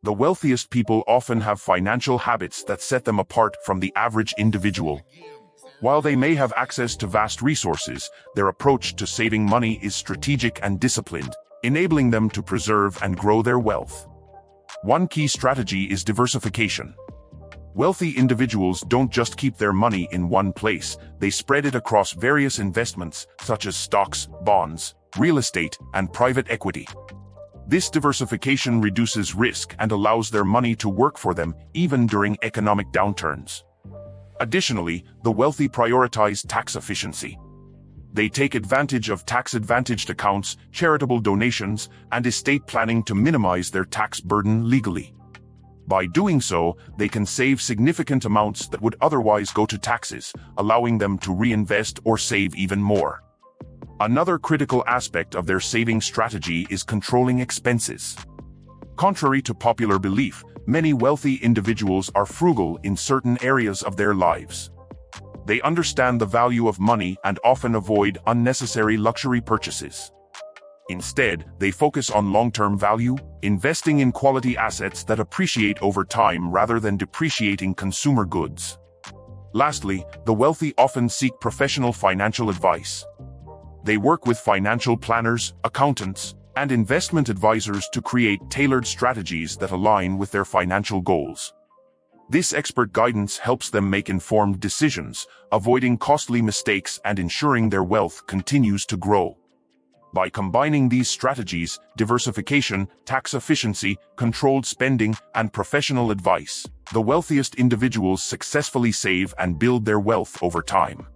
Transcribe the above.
The wealthiest people often have financial habits that set them apart from the average individual. While they may have access to vast resources, their approach to saving money is strategic and disciplined, enabling them to preserve and grow their wealth. One key strategy is diversification. Wealthy individuals don't just keep their money in one place, they spread it across various investments such as stocks, bonds, real estate, and private equity. This diversification reduces risk and allows their money to work for them even during economic downturns. Additionally, the wealthy prioritize tax efficiency. They take advantage of tax-advantaged accounts, charitable donations, and estate planning to minimize their tax burden legally. By doing so, they can save significant amounts that would otherwise go to taxes, allowing them to reinvest or save even more. Another critical aspect of their saving strategy is controlling expenses. Contrary to popular belief, many wealthy individuals are frugal in certain areas of their lives. They understand the value of money and often avoid unnecessary luxury purchases. Instead, they focus on long-term value, investing in quality assets that appreciate over time rather than depreciating consumer goods. Lastly, the wealthy often seek professional financial advice. They work with financial planners, accountants, and investment advisors to create tailored strategies that align with their financial goals. This expert guidance helps them make informed decisions, avoiding costly mistakes and ensuring their wealth continues to grow. By combining these strategies, diversification, tax efficiency, controlled spending, and professional advice, the wealthiest individuals successfully save and build their wealth over time.